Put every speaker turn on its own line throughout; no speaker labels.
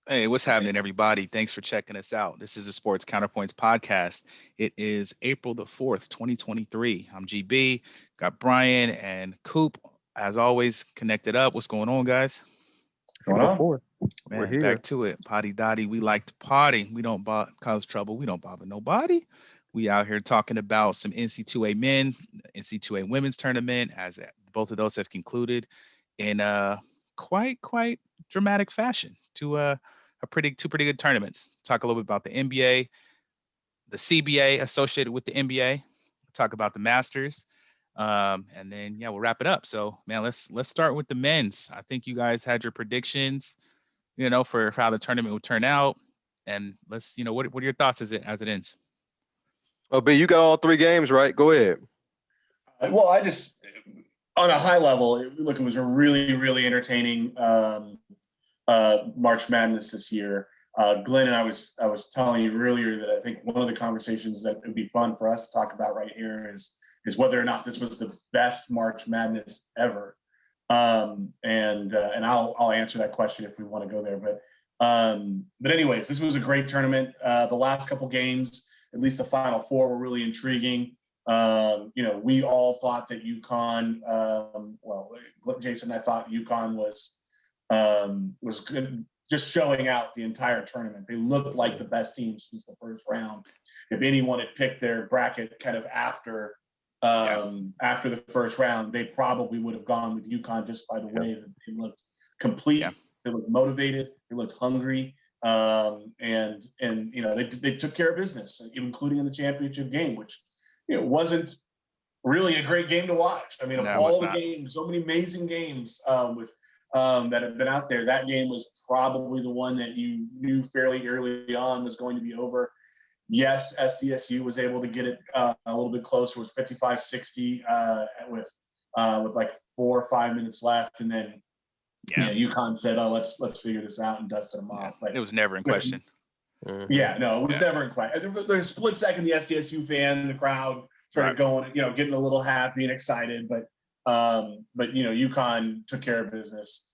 Hey, what's happening, everybody? Thanks for checking us out. This is the Sports Counterpoints podcast. It is April the 4th, 2023. I'm GB, got Brian and Coop, as always, connected up. What's going on, guys?
Going
April
on?
4th. We're
Man, back
here.
to it. Potty Dotty, we like to party. We don't cause trouble. We don't bother nobody. We out here talking about some NC2A men, NC2A women's tournament, as both of those have concluded in quite dramatic fashion to a pretty good tournaments. Talk a little bit about the NBA, the CBA associated with the NBA. Talk about the Masters, and then yeah, we'll wrap it up. So man, let's start with the men's. I think you guys had your predictions, for how the tournament would turn out, and let's what are your thoughts as it ends?
Oh, B, you got all three games, right? Go ahead.
Well, I just, on a high level, look, it was a really, really entertaining March Madness this year. Glenn and I was telling you earlier that I think one of the conversations that would be fun for us to talk about right here is whether or not this was the best March Madness ever. And I'll answer that question if we want to go there. But anyways, this was a great tournament. The last couple games, at least the Final Four, were really intriguing. We all thought that UConn. Jason and I thought UConn was good, just showing out the entire tournament. They looked like the best team since the first round. If anyone had picked their bracket kind of after the first round, they probably would have gone with UConn just by the way that they looked complete.
Yeah.
They looked motivated. They looked hungry. And they took care of business, including in the championship game, which wasn't really a great game to watch. I mean, of all the games, so many amazing games that have been out there, that game was probably the one that you knew fairly early on was going to be over. Yes, SDSU was able to get it a little bit closer with 55-60 with like 4 or 5 minutes left, and then UConn said, "Oh, let's figure this out," and dusted them off. But
it was never in question.
Yeah, no, it was never in question. There's a split second, the SDSU fan, the crowd started going, getting a little happy and excited, but UConn took care of business.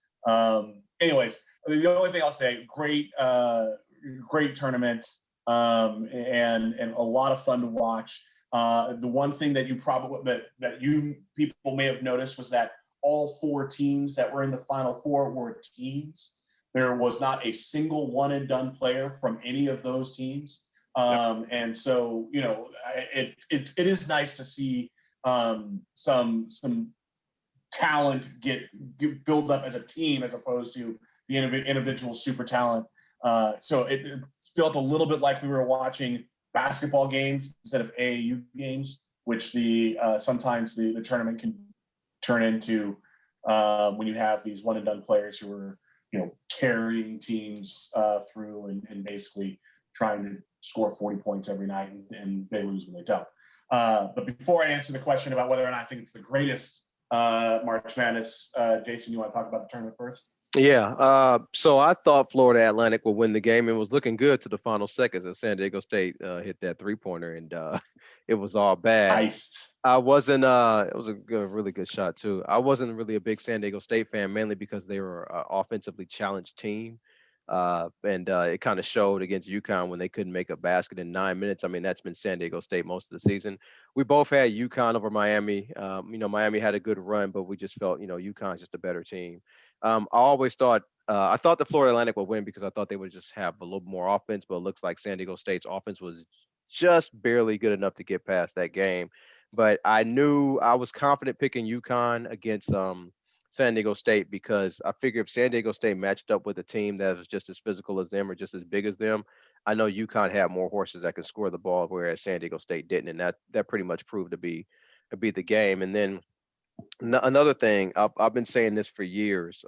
Anyways, the only thing I'll say, great tournament, and a lot of fun to watch. The one thing that you probably that you people may have noticed was that all 4 teams that were in the Final Four were teams. There was not a single one and done player from any of those teams. And so, it is nice to see some talent get build up as a team as opposed to the individual super talent. So it felt a little bit like we were watching basketball games instead of AAU games, which sometimes the tournament can turn into when you have these one and done players who are carrying teams through and basically trying to score 40 points every night, and they lose when they don't. But before I answer the question about whether or not I think it's the greatest March Madness, Jason, you want to talk about the tournament first?
Yeah. So I thought Florida Atlantic would win the game and was looking good to the final seconds as San Diego State hit that 3-pointer, and it was all bad.
Iced.
I wasn't. It was a really good shot too. I wasn't really a big San Diego State fan, mainly because they were an offensively challenged team, and it kind of showed against UConn when they couldn't make a basket in 9 minutes. I mean, that's been San Diego State most of the season. We both had UConn over Miami. Miami had a good run, but we just felt UConn's just a better team. I thought the Florida Atlantic would win because I thought they would just have a little more offense, but it looks like San Diego State's offense was just barely good enough to get past that game. But I knew I was confident picking UConn against San Diego State because I figured if San Diego State matched up with a team that was just as physical as them or just as big as them, I know UConn had more horses that can score the ball, whereas San Diego State didn't, and that pretty much proved to be the game. And then another thing, I've been saying this for years.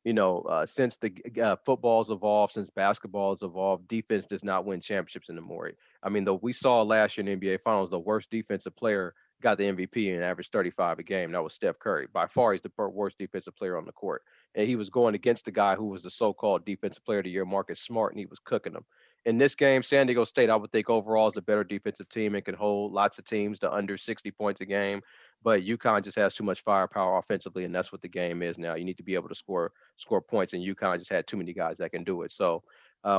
Since the football's evolved, since basketball's evolved, defense does not win championships anymore. I mean, though we saw last year in the NBA Finals, the worst defensive player got the MVP and averaged 35 a game. That was Steph Curry. By far, he's the worst defensive player on the court. And he was going against the guy who was the so-called defensive player of the year, Marcus Smart, and he was cooking them. In this game, San Diego State, I would think overall is a better defensive team and can hold lots of teams to under 60 points a game. but UConn just has too much firepower offensively, and that's what the game is now. You need to be able to score points, and UConn just had too many guys that can do it. So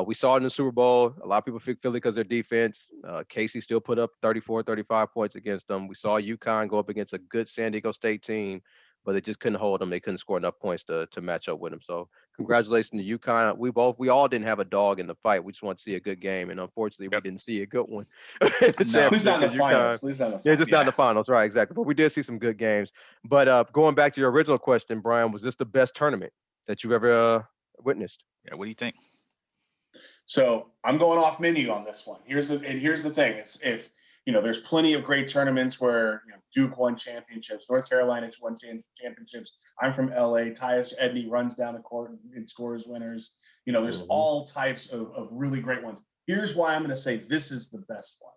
we saw it in the Super Bowl. A lot of people pick Philly because their defense. Casey still put up 34, 35 points against them. We saw UConn go up against a good San Diego State team, but they just couldn't hold them. They couldn't score enough points to match up with them. So congratulations to UConn. We all didn't have a dog in the fight. We just want to see a good game, and unfortunately, we didn't see a good one.
At least not in the finals. At least not in the finals.
Yeah, just not in the finals, right? Exactly. But we did see some good games. But going back to your original question, Brian, was this the best tournament that you've ever witnessed?
Yeah. What do you think?
So I'm going off menu on this one. Here's the thing: is if there's plenty of great tournaments where Duke won championships, North Carolina won championships. I'm from LA. Tyus Edney runs down the court and scores winners. There's all types of really great ones. Here's why I'm going to say this is the best one,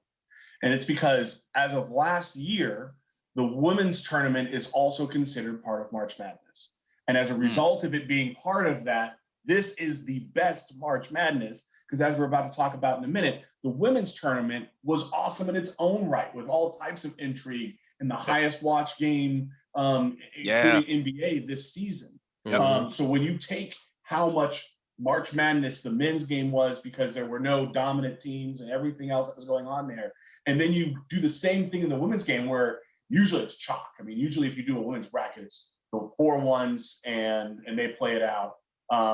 and it's because as of last year, the women's tournament is also considered part of March Madness, and as a result of it being part of that, this is the best March Madness. Because as we're about to talk about in a minute, the women's tournament was awesome in its own right with all types of intrigue and the highest watch game, including NBA this season. So when you take how much March Madness the men's game was because there were no dominant teams and everything else that was going on there, and then you do the same thing in the women's game where usually it's chalk. I mean, usually if you do a women's bracket, it's the 4-1s and they play it out.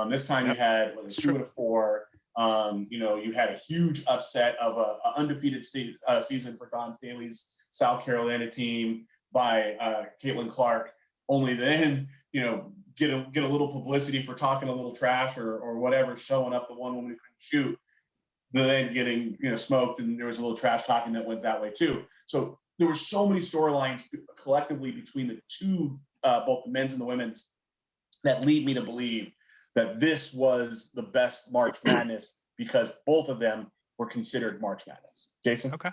This time you had 2 and a 4. You had a huge upset of a undefeated season for Don Stanley's South Carolina team by Caitlin Clark. Only then, get a little publicity for talking a little trash or whatever, showing up the one woman who couldn't shoot, but then getting smoked, and there was a little trash talking that went that way too. So there were so many storylines collectively between the two, both the men's and the women's, that lead me to believe that this was the best March Madness because both of them were considered March Madness. Jason?
Okay.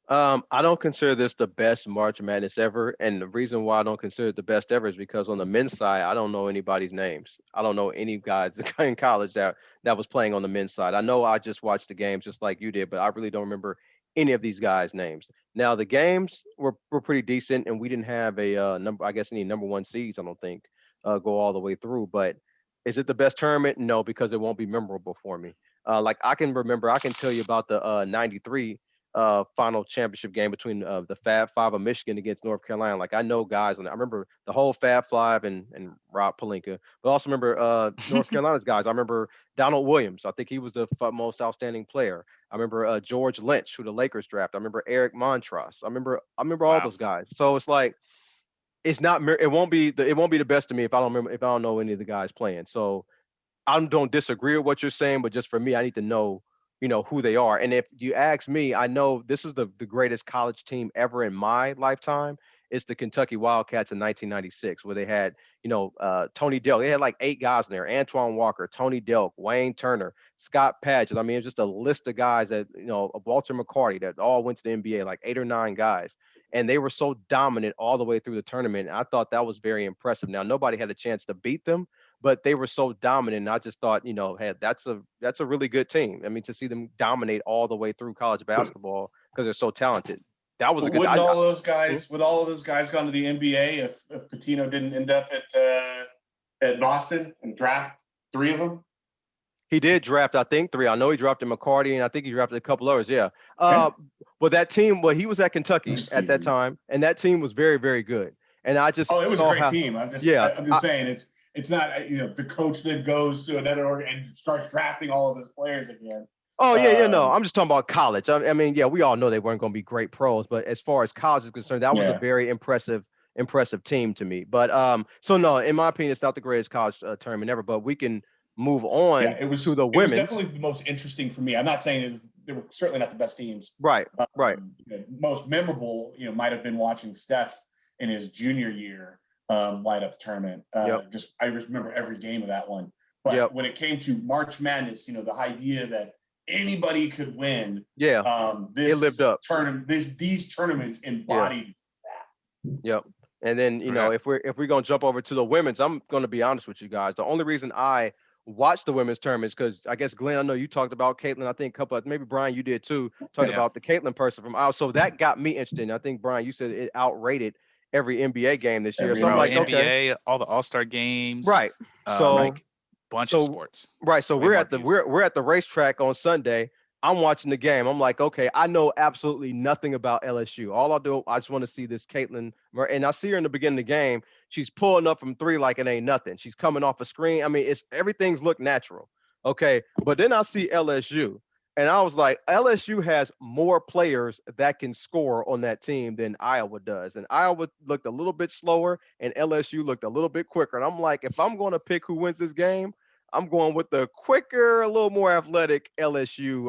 I don't consider this the best March Madness ever. And the reason why I don't consider it the best ever is because on the men's side, I don't know anybody's names. I don't know any guys in college that was playing on the men's side. I know I just watched the games just like you did, but I really don't remember any of these guys' names. Now, the games were pretty decent, and we didn't have any number one seeds, I don't think, go all the way through. But is it the best tournament? No, because it won't be memorable for me. I can tell you about the 93 final championship game between the Fab Five of Michigan against North Carolina. I know guys on it. I remember the whole Fab Five and Rob Pelinka, but also remember North Carolina's guys. I remember Donald Williams. I think he was the most outstanding player. I remember George Lynch, who the Lakers drafted. I remember Eric Montross. I remember all those guys. So it's like, it won't be the best to me if I don't know any of the guys playing. So I don't disagree with what you're saying, but just for me, I need to know, who they are. And if you ask me, I know this is the greatest college team ever in my lifetime. It's the Kentucky Wildcats in 1996, where they had, Tony Delk. They had 8 guys in there: Antoine Walker, Tony Delk, Wayne Turner, Scott Padgett. I mean, it's just a list of guys that, Walter McCarty, that all went to the NBA, 8 or 9 guys. And they were so dominant all the way through the tournament. I thought that was very impressive. Now, nobody had a chance to beat them, but they were so dominant. And I just thought, hey, that's a really good team. I mean, to see them dominate all the way through college basketball because they're so talented. That was a good.
Would all of those guys gone to the NBA if Pitino didn't end up at Boston and draft 3 of them?
He did draft, I think, 3. I know he drafted McCarty, and I think he drafted a couple others. Yeah. But that team, he was at Kentucky at that time, and that team was very, very good. And I just
it was a great team. I'm just saying it's not the coach that goes to another org and starts drafting all of his players again.
Oh yeah, no. I'm just talking about college. I mean, yeah, we all know they weren't going to be great pros, but as far as college is concerned, that was a very impressive team to me. But so no, in my opinion, it's not the greatest college tournament ever. But we can move on to the women. It was
definitely the most interesting for me. I'm not saying they were certainly not the best teams.
Right.
Most memorable, might have been watching Steph in his junior year light up the tournament. I just remember every game of that one. But when it came to March Madness, the idea that anybody could win.
It lived up.
These tournaments embodied that.
Yep. And then if we're gonna jump over to the women's, I'm gonna be honest with you guys. The only reason I watch the women's tournaments because I guess Glenn, I know you talked about Caitlin. I think a couple of, maybe Brian, you did too, talked
Yeah.
about the Caitlin person from Iowa. So that got me interested. And I think Brian, you said it outrated every NBA game this year.
Every
So I'm
Bro,
like,
NBA.
okay,
NBA, all the All-Star games,
right. So
like bunch of
so
sports.
right, so
Way
we're
more
at the
views.
we're at the racetrack on Sunday. I'm watching the game. I'm like, okay, I know absolutely nothing about LSU. All I do, I just want to see this Caitlin, and I see her in the beginning of the game. She's pulling up from three like it ain't nothing. She's coming off a screen. I mean, it's everything's look natural. Okay, but then I see LSU, and I was like, LSU has more players that can score on that team than Iowa does, and Iowa looked a little bit slower, and LSU looked a little bit quicker. And I'm like, if I'm going to pick who wins this game, I'm going with the quicker, a little more athletic LSU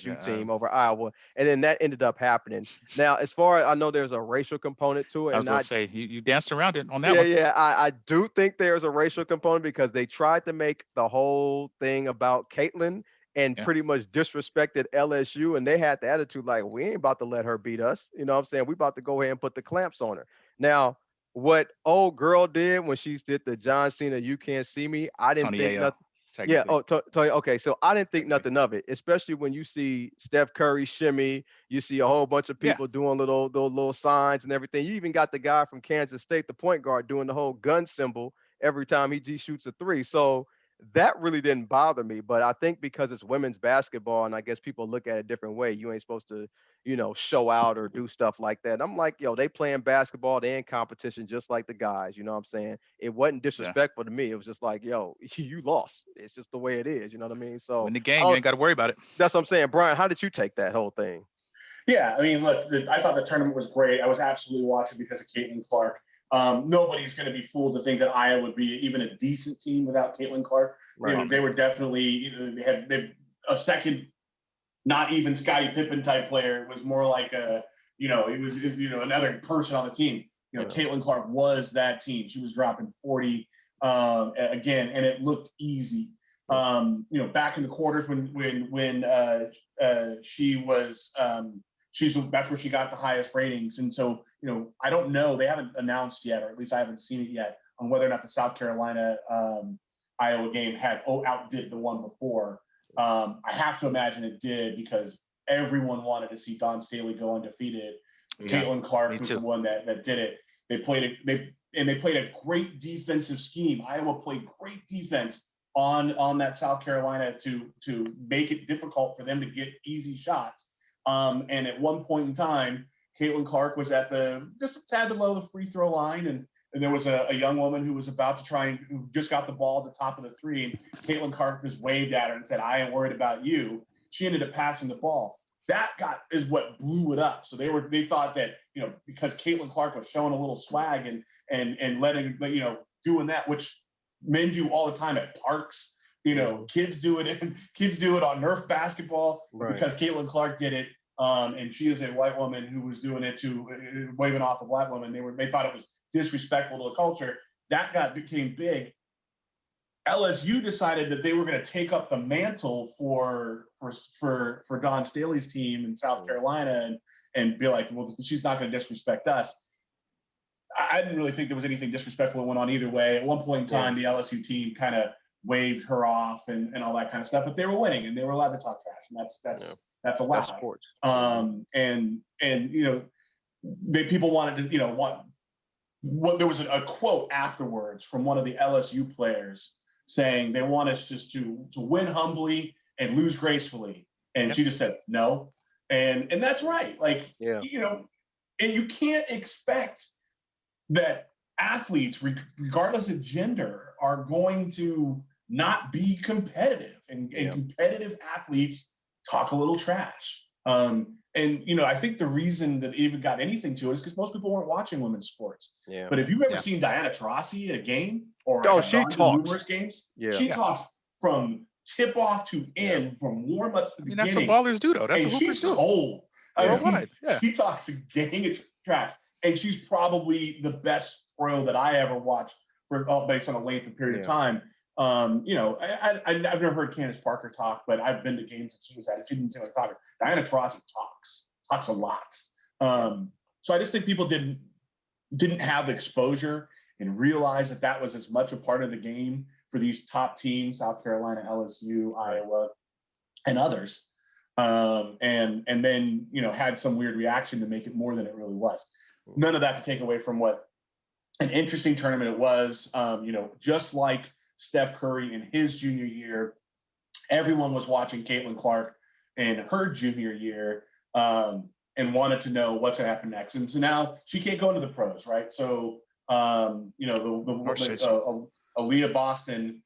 Yeah,
team over Iowa, and then that ended up happening. Now, as far as I know, there's a racial component to it,
I was
and
gonna
I
say you danced around it on that
yeah,
one.
yeah, I do think there's a racial component because they tried to make the whole thing about Caitlyn and
Yeah,
pretty much disrespected LSU, and they had the attitude like, we ain't about to let her beat us. You know what I'm saying? We about to go ahead and put the clamps on her. Now, what old girl did when she did the John Cena, you can't see me, I didn't
Tony
think
Ayo,
nothing. Yeah.
technically.
Oh, Tony. Okay. So I didn't think
Technically.
nothing of it, especially when you see Steph Curry shimmy. You see a whole bunch of
Yeah,
people doing little signs and everything. You even got the guy from Kansas State, the point guard, doing the whole gun symbol every time he shoots a three. So that really didn't bother me. But I think because it's women's basketball, and I guess people look at it a different way. You ain't supposed to, show out or do stuff like that. And I'm like, yo, they playing basketball, they in competition just like the guys. You know what I'm saying? It wasn't
yeah.
disrespectful to me. It was just like, yo, you lost. It's just the way it is. You know what I mean? So
Win the game, you ain't got to worry about it.
that's what I'm saying. Brian, how did you take that whole thing?
Yeah, I mean, look, I thought the tournament was great. I was absolutely watching because of Caitlin Clark. Nobody's going to be fooled to think that Iowa would be even a decent team without Caitlin Clark.
Right.
They were definitely they a second, not even Scottie Pippen type player. It was more like it was another person on the team.
Yeah.
Caitlin Clark was that team. She was dropping 40 again, and it looked easy. Back in the quarters when she was that's where she got the highest ratings. And so, I don't know, they haven't announced yet, or at least I haven't seen it yet, on whether or not the South Carolina Iowa game outdid the one before. I have to imagine it did because everyone wanted to see Dawn Staley go undefeated.
Yeah,
Caitlin Clark
me
was
too.
the one that did it. They played a great defensive scheme. Iowa played great defense on that South Carolina to make it difficult for them to get easy shots. And at one point in time, Caitlin Clark was at just a tad below the free throw line, and there was a young woman who was about to who just got the ball at the top of the three, and Caitlin Clark just waved at her and said, "I ain't worried about you." She ended up passing the ball. That is what blew it up. So they thought that because Caitlin Clark was showing a little swag and letting doing that, which men do all the time at parks. Kids do it on Nerf basketball. But
Right.
because Caitlin Clark did it, and she is a white woman who was doing it waving off a black woman. They thought it was disrespectful to the culture. That became big. LSU decided that they were going to take up the mantle for Dawn Staley's team in South Carolina and be like, well, she's not going to disrespect us. I didn't really think there was anything disrespectful that went on either way. At one point in time, the LSU team kind of waved her off and all that kind of stuff, but they were winning and they were allowed to talk trash, and that's allowed.
That's sports.
And people wanted to there was a quote afterwards from one of the LSU players saying they want us just to win humbly and lose gracefully, and she just said no, and that's right. Like and you can't expect that athletes, regardless of gender, are going to not be competitive, and competitive athletes talk a little trash. I think the reason that it even got anything to it is because most people weren't watching women's sports.
Yeah.
But if you've ever seen Diana Taurasi at a game or
she talks
numerous games,
Yeah.
she talks from tip off to end, from warm ups to the beginning.
That's what ballers do, though. That's
and
what hoopers
she's
do.
cold.
Worldwide,
She talks a gang of trash, and she's probably the best pro that I ever watched based on a length of period of time. I've never heard Candace Parker talk, but I've been to games that she was at. She didn't seem like a talker. Diana Taurasi talks a lot. So I just think people didn't have the exposure and realize that was as much a part of the game for these top teams, South Carolina, LSU, Iowa, and others. And then, had some weird reaction to make it more than it really was. None of that to take away from what an interesting tournament it was. Just like Steph Curry in his junior year, everyone was watching Caitlin Clark in her junior year and wanted to know what's going to happen next. And so now she can't go into the pros, right? So, Aaliyah Boston,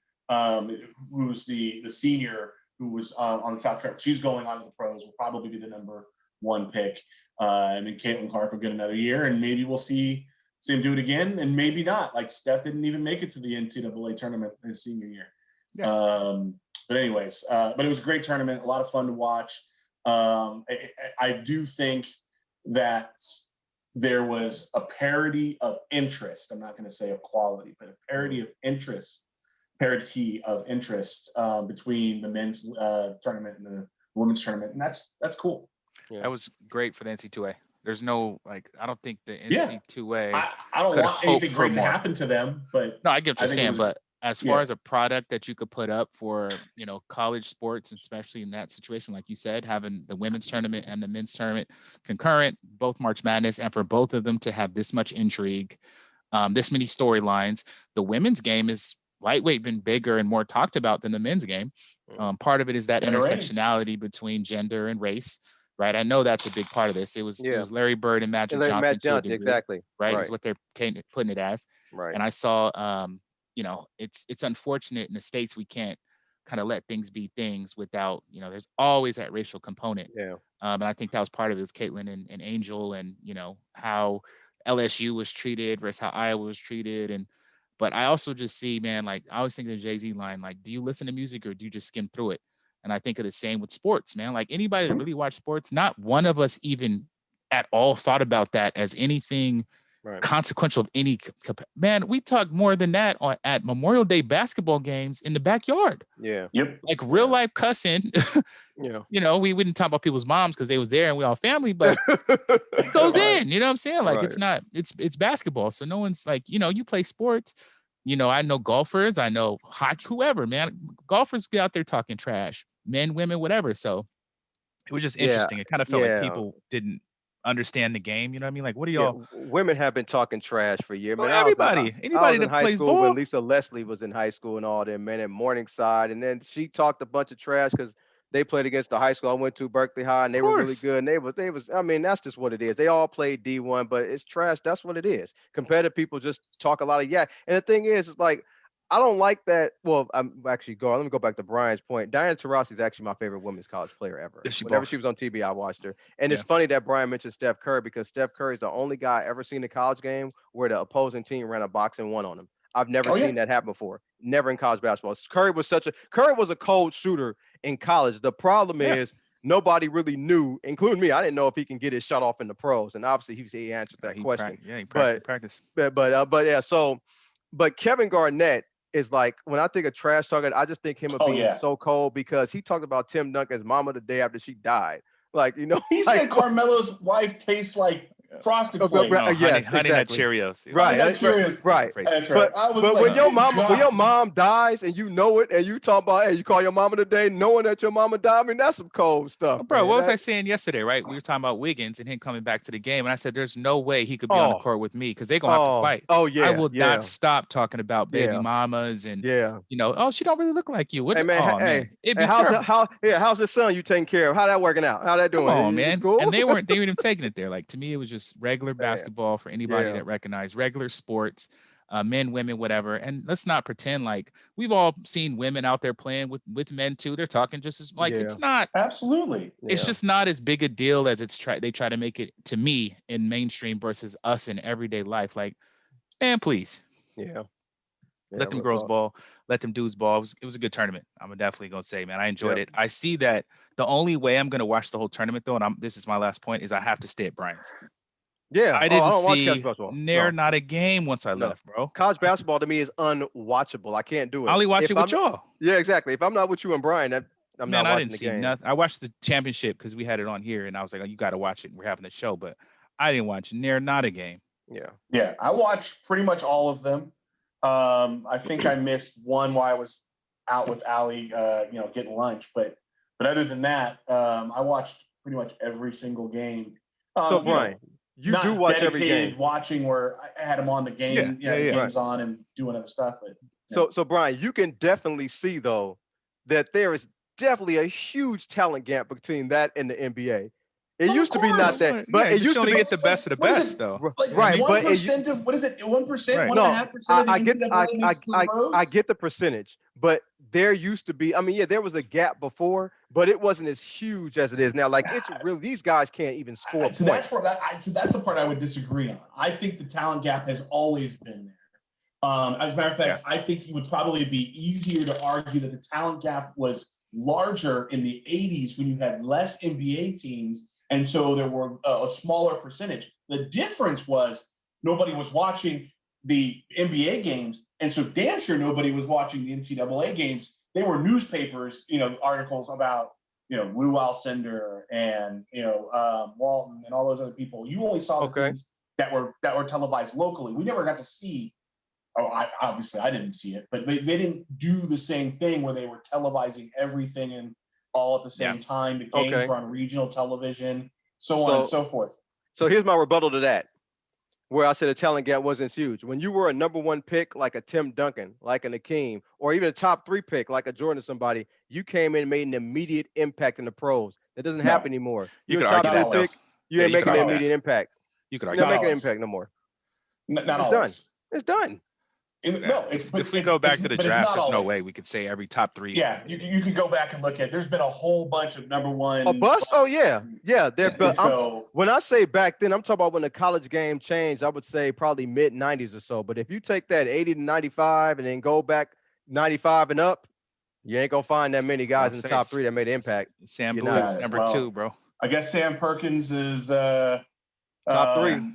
who's the senior who was on the South Carolina, she's going on to the pros, will probably be the number one pick. And then Caitlin Clark will get another year, and maybe we'll see him do it again, and maybe not. Like Steph didn't even make it to the NCAA tournament his senior year. Yeah. But anyways, but it was a great tournament, a lot of fun to watch. I do think that there was a parity of interest. I'm not going to say of quality, but a parity of interest between the men's tournament and the women's tournament, and that's cool.
Yeah. That was great for the NC2A. There's no I don't think the NC2A.
I don't want anything great to happen to them, but
no, I get what you're saying. But as far as a product that you could put up for college sports, especially in that situation, like you said, having the women's tournament and the men's tournament concurrent, both March Madness, and for both of them to have this much intrigue, this many storylines, the women's game is lightweight been bigger and more talked about than the men's game. Part of it is that intersectionality between gender and race. Right, I know that's a big part of this. It was Larry Bird and Magic Johnson to a degree,
exactly.
Right, is what they're putting it as.
Right.
And I saw, it's unfortunate in the States we can't kind of let things be things without, there's always that racial component.
Yeah.
And I think that was part of it was Caitlin and Angel, and how LSU was treated versus how Iowa was treated, but I also just see, man, like I always think of the Jay-Z line, like, do you listen to music or do you just skim through it? And I think of the same with sports, man. Like anybody that really watch sports, not one of us even at all thought about that as anything consequential of any. Man, we talk more than that at Memorial Day basketball games in the backyard.
Yeah.
Yep.
Like real life cussing. We wouldn't talk about people's moms because they was there and we all family, but it goes in. You know what I'm saying? Like it's not. It's basketball. So no one's like, you play sports. I know golfers, I know hockey, whoever, man. Golfers be out there talking trash, men, women, whatever. So it was just interesting. It kind of felt like people didn't understand the game. You know what I mean? Like, what are y'all?
Women have been talking trash for years.
Well, anybody that plays ball.
When Lisa Leslie was in high school and all them, men at Morningside, and then she talked a bunch of trash because they played against the high school I went to, Berkeley High, and they were really good. And they was. I mean, that's just what it is. They all played D1, but it's trash. That's what it is. Competitive people just talk a lot of yak. And the thing is, it's like, I don't like that. Well, I'm actually let me go back to Brian's point. Diana Taurasi is actually my favorite women's college player ever. Whenever she was on TV, I watched her. And it's funny that Brian mentioned Steph Curry, because Steph Curry is the only guy I ever seen a college game where the opposing team ran a box and won on him. I've never seen that happen before. Never in college basketball. Curry was a cold shooter in college. The problem is nobody really knew, including me. I didn't know if he can get his shot off in the pros. And obviously he answered that question.
He practiced.
But Kevin Garnett is like, when I think of trash talking, I just think him of being so cold, because he talked about Tim Duncan's mama the day after she died. Like,
he said Carmelo's wife tastes like Frosted Flakes.
Honey Nut Cheerios.
Right.
That's right.
But when your mom dies and you know it, and you talk about, you call your mama today knowing that your mama died, I mean, that's some cold stuff.
Bro, what was I saying yesterday, right? We were talking about Wiggins and him coming back to the game, and I said there's no way he could be on the court with me because they're going to have to fight. I will not stop talking about baby mamas and, she don't really look like you. What? Man.
How's his son you taking care of? How that working out? How that doing?
Come on, man. Cool? And they weren't even taking it there. Like, to me, it was just regular basketball for anybody that recognized regular sports, men, women, whatever. And let's not pretend like we've all seen women out there playing with men too. They're talking just as it's not.
Absolutely.
It's just not as big a deal as they try to make it to me in mainstream versus us in everyday life. Like, man, please. Let them girls ball. Let them dudes ball. It was a good tournament. I'm definitely going to say, man, I enjoyed it. I see that the only way I'm going to watch the whole tournament, though, and this is my last point, is I have to stay at Bryant's.
Yeah,
I didn't see not a game once I left, bro.
College basketball to me is unwatchable. I can't do it.
I only watch it with y'all.
Yeah, exactly. If I'm not with you and Brian, I'm not watching the game.
I didn't see nothing. I watched the championship because we had it on here, and I was like, oh, you got to watch it. We're having a show, but I didn't watch not a game.
Yeah, I watched pretty much all of them. I think I missed one while I was out with Allie, getting lunch. But other than that, I watched pretty much every single game.
So Brian, you do
Not
watch every
dedicated
game.
watching where I had him on the game, the game's on and doing other stuff. But
so Brian, you can definitely see though that there is definitely a huge talent gap between that and the NBA. It used to be not that, but it used to be
get the best of the best, though.
Like
right.
1% of what is it? 1%, 1.5% of the NCAA makes the pros?
I get the percentage, but there used to be. I mean, yeah, there was a gap before, but it wasn't as huge as it is now. Like it's really these guys can't even score a point.
That's the part I would disagree on. I think the talent gap has always been there. As a matter of fact, I think it would probably be easier to argue that the talent gap was larger in the 80s when you had less NBA teams. And so there were a smaller percentage. The difference was nobody was watching the NBA games. And so damn sure nobody was watching the NCAA games. They were newspapers, articles about, Lou Alcindor and, Walton and all those other people. You only saw the teams that were televised locally. We never got to see. I didn't see it, but they didn't do the same thing where they were televising everything and all at the same time. The games were on regional television, so on and so forth.
So here's my rebuttal to that, where I said the talent gap wasn't huge. When you were a number one pick like a Tim Duncan, like an Akeem, or even a top 3 pick like a Jordan or somebody, you came in and made an immediate impact in the pros. That doesn't happen anymore. You're a top 3 pick, you ain't making an immediate impact.
You could
argue. You're not making an impact no more.
Not always.
It's done.
If we go back to the draft, there's no way we could say every top 3.
Yeah, you could go back and look at. There's been a whole bunch of number one.
A bust? Oh yeah. When I say back then, I'm talking about when the college game changed. I would say probably mid 90s or so. But if you take that 80 to 95 and then go back 95 and up, you ain't gonna find that many guys in the top 3 that made an impact.
Sam Bowie is number 2, bro.
I guess Sam Perkins is
top 3.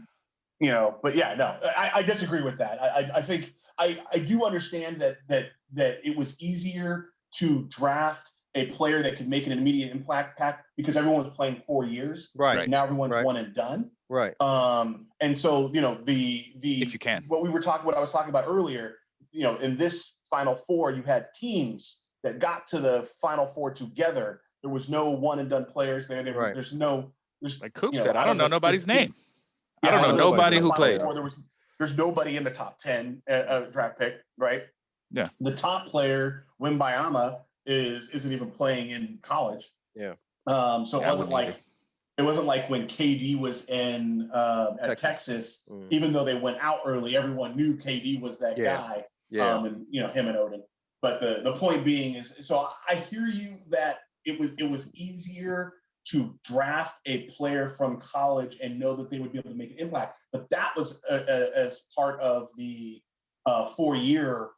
But yeah, no, I disagree with that. I think I do understand that it was easier to draft a player that could make an immediate impact because everyone was playing 4 years.
Right.
Now everyone's one and done.
Right.
And so, the
if you can,
what I was talking about earlier, in this Final Four, you had teams that got to the Final Four together. There was no one and done players there. There's
like Coop said, I don't know nobody's name. I don't know nobody who played.
There's nobody in the top 10 draft pick, right?
Yeah.
The top player, Wembayama, isn't even playing in college.
Yeah.
So it wasn't like when KD was in at Texas, even though they went out early, everyone knew KD was that guy.
Yeah.
And him and Odin. But the point being is, so I hear you that it was easier to draft a player from college and know that they would be able to make an impact. But that was as part of the 4-year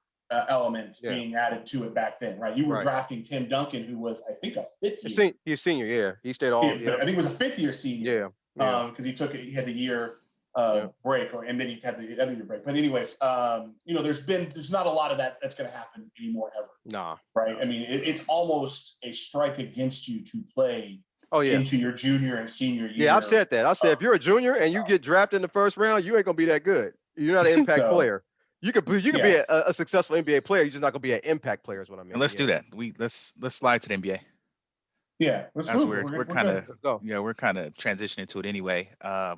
element being added to it back then, right? You were drafting Tim Duncan, who was, I think, a 5th year.
He's senior, yeah. He stayed all.
I think it was a 5th year senior.
Yeah.
Because he had the year break, and then he had the other year break. But anyways, there's not a lot of that's going to happen anymore ever.
Nah.
Right. I mean, it's almost a strike against you to play. Into your junior and senior year.
Yeah, I've said that. I said if you're a junior and you get drafted in the first round, you ain't gonna be that good. You're not an impact player. You could be a successful NBA player. You're just not gonna be an impact player. Is what I mean.
And let's do that. Let's slide to the NBA.
Yeah,
we're kind of transitioning to it anyway.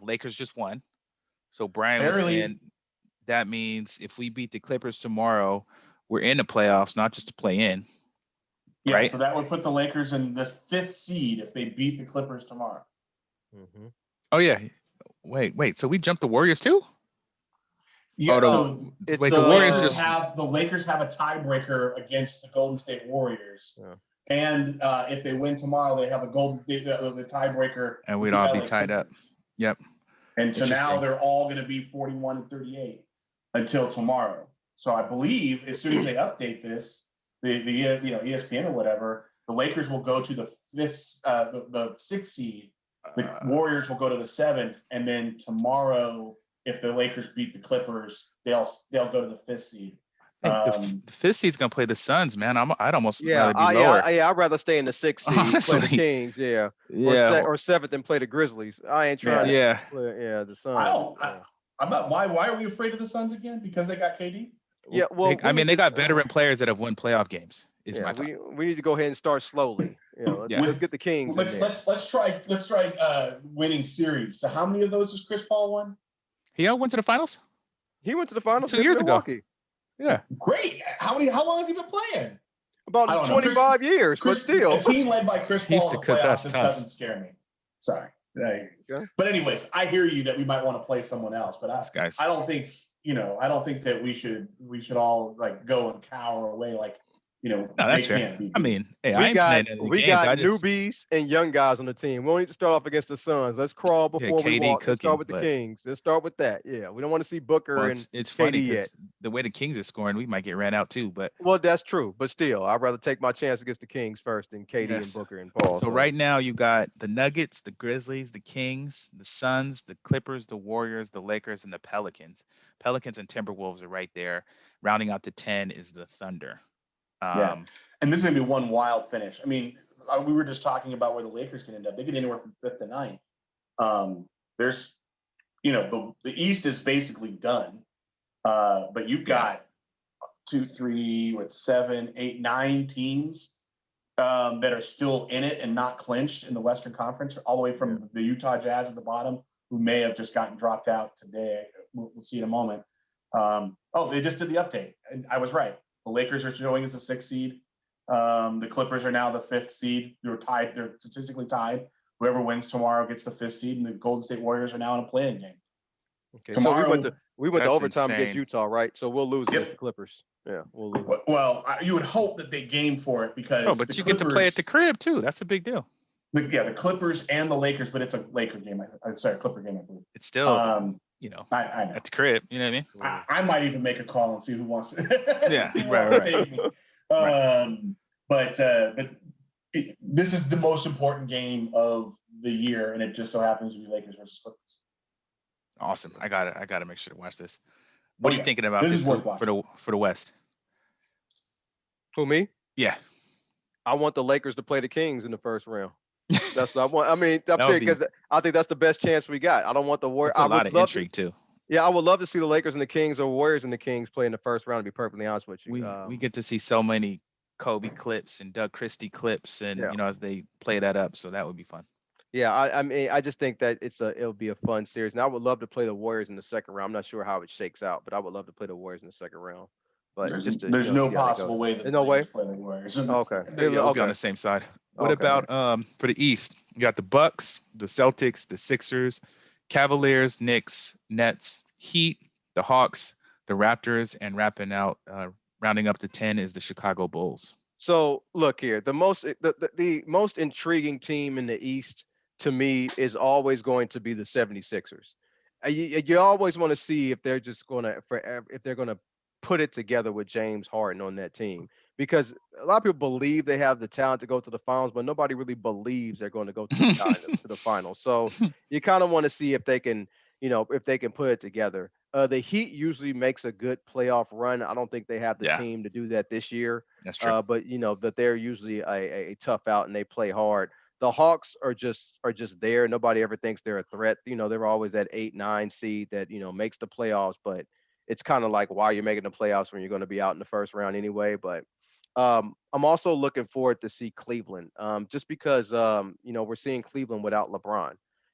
Lakers just won, so Brian was saying that means if we beat the Clippers tomorrow, we're in the playoffs, not just to play in.
Yeah,
right?
So that would put the Lakers in the 5th seed if they beat the Clippers tomorrow.
Mm-hmm.
Oh yeah, wait. So we jumped the Warriors too?
Yeah. The Lakers have a tiebreaker against the Golden State Warriors, and if they win tomorrow, they have the tiebreaker,
and we'd all be tied up. Yep.
And so now they're all going to be 41 and 38 until tomorrow. So I believe as soon as they update this. The ESPN or whatever, the Lakers will go to the 6th seed. The Warriors will go to the 7th, and then tomorrow, if the Lakers beat the Clippers, they'll go to the 5th seed.
The 5th seed's gonna play the Suns, man. I'd almost rather be lower.
I'd rather stay in the 6th seed,
honestly.
Play the Kings, or 7th and play the Grizzlies. I ain't trying to play, the Suns.
I'm not. Why are we afraid of the Suns again? Because they got KD?
Yeah, well,
I
we
mean,
need
they
to.
got veteran players that have won playoff games. Is
Yeah,
my thought.
we need to go ahead and start slowly. You know,
Yeah.
let's get the Kings in there.
Let's try winning series. So how many of those has Chris Paul won?
He went to the finals
He went to the finals
2
against
years ago.
Milwaukee.
Yeah.
Great. How long has he been playing? I
About
don't know.
25 years, but still.
A team led by Chris
He used
Paul in
to
the
cook us
playoffs
tough.
doesn't scare me. Sorry.
Okay.
But anyways, I hear you that we might want to play someone else, but I don't think that we should all like go and cower away like
No,
they
that's fair.
can't be.
I mean, hey, I
We
ain't
got
playing any
we
games.
got
I just
newbies and young guys on the team. We don't need to start off against the Suns. Let's crawl before we
KD
walk. Let's start
cooking,
with the
but
Kings. Let's start with that. Yeah, we don't want to see Booker and
it's funny
KD yet.
because the way the Kings is scoring, we might get ran out too. But
Well, that's true, but still, I'd rather take my chance against the Kings first than KD and
yes.
Booker and Paul.
So right now you got the Nuggets, the Grizzlies, the Kings, the Suns, the Clippers, the Warriors, the Lakers, and the Pelicans. Pelicans and Timberwolves are right there. Rounding out the 10 is the Thunder.
Yeah, and this is gonna be one wild finish. I mean, we were just talking about where the Lakers can end up. They could anywhere from 5th to 9th. There's, the East is basically done, but you've got 2, 3, 7, 8, 9 teams that are still in it and not clinched in the Western Conference, all the way from the Utah Jazz at the bottom, who may have just gotten dropped out today. We'll see in a moment. They just did the update, and I was right. The Lakers are showing as the 6th seed. The Clippers are now the 5th seed. They're tied. They're statistically tied. Whoever wins tomorrow gets the 5th seed, and the Golden State Warriors are now in a play-in game.
Okay,
Tomorrow,
so we went to
That's
overtime against
insane.
Utah, right? So we'll lose against
Yep.
the Clippers. Yeah, we'll lose.
Well, you would hope that they game for it because
but
the
you
Clippers,
get to play at the crib too. That's a big deal.
the Clippers and the Lakers, but it's a Laker game. Clipper game, I believe.
It's still,
I know.
at the crib. You know what I mean?
I might even make a call and see who wants to.
Yeah,
see who
right,
wants to
right.
take me. But this is the most important game of the year, and it just so happens to be Lakers versus Clippers.
Awesome. I got to make sure to watch this. What are you thinking about
this
this
is worth
for the West?
Who, me?
Yeah.
I want the Lakers to play the Kings in the first round. That's what I want. I mean, I'm
That
saying
would be-
because I think that's the best chance we got. I don't want the Warriors.
It's a lot of intrigue too.
Yeah, I would love to see the Lakers and the Kings or Warriors and the Kings play in the first round, to be perfectly honest with you.
We get to see so many Kobe clips and Doug Christie clips, and as they play that up, so that would be fun.
Yeah, I mean, I just think that it'll be a fun series. And I would love to play the Warriors in the second round. I'm not sure how it shakes out, but I would love to play the Warriors in the second round. But
there's no possible way that
there's no way.
play the Warriors.
Okay.
We'll be on the same side. What about for the East? You got the Bucks, the Celtics, the Sixers, Cavaliers, Knicks, Nets, Heat, the Hawks, the Raptors, and rounding up to 10 is the Chicago Bulls.
So look here, the most intriguing team in the East to me is always going to be the 76ers. You always want to see if they're just going to put it together with James Harden on that team, because a lot of people believe they have the talent to go to the finals, but nobody really believes they're going to go to the finals. So you kind of want to see if they can, if they can put it together. The Heat usually makes a good playoff run. I don't think they have the team to do that this year.
That's true.
But they're usually a tough out and they play hard. The Hawks are just there. Nobody ever thinks they're a threat. They're always that 8-9 seed that makes the playoffs, but it's kind of like why you're making the playoffs when you're going to be out in the first round anyway. But I'm also looking forward to see Cleveland, just because we're seeing Cleveland without LeBron,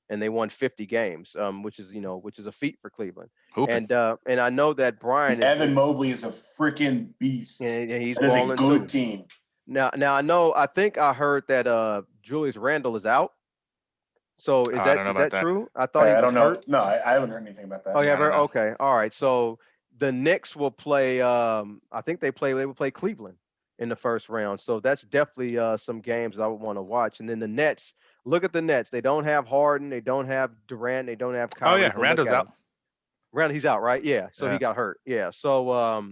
and they won 50 games, which is a feat for Cleveland.
Hooping.
And I know that Brian
Evan Mobley is a freaking beast,
and he's
balling a good
too.
team.
Now I think I heard that Julius Randle is out. So is that true? I thought he was hurt.
No, I haven't heard anything about that.
Oh yeah, okay, all right. So the Knicks will play. I think they will play Cleveland in the first round. So that's definitely some games I would want to watch. And then the Nets. Look at the Nets. They don't have Harden. They don't have Durant. They don't have Kyrie.
Oh yeah, Randall's out.
Randall, he's out, right? Yeah. So he got hurt. Yeah. So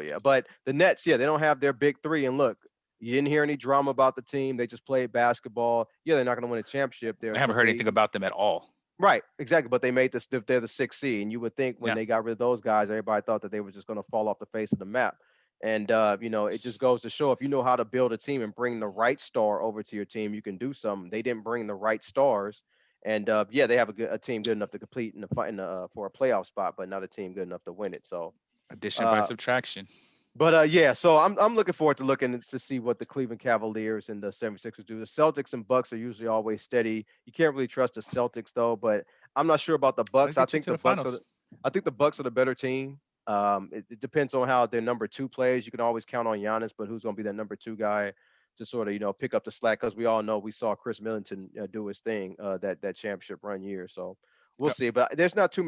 yeah. But the Nets, they don't have their big three. And look, you didn't hear any drama about the team. They just played basketball. Yeah, they're not going to win a championship.
I haven't heard anything about them at all.
Right, exactly. But they made this. They're the 6th seed, and you would think when they got rid of those guys, everybody thought that they were just going to fall off the face of the map. And it just goes to show if you know how to build a team and bring the right star over to your team, you can do something. They didn't bring the right stars, and they have a team good enough to compete in the for a playoff spot, but not a team good enough to win it. So
Addition by subtraction.
But yeah, so I'm looking forward to looking to see what the Cleveland Cavaliers and the 76ers do. The Celtics and Bucks are usually always steady. You can't really trust the Celtics though, but I'm not sure about the
That'll
Bucks.
get you to the finals.
I think the Bucks are the better team. It depends on how their number two plays. You can always count on Giannis, but who's going to be that number two guy to sort of pick up the slack? Because we all know we saw Chris Middleton do his thing that championship run year. So we'll
Yep.
see. But there's not too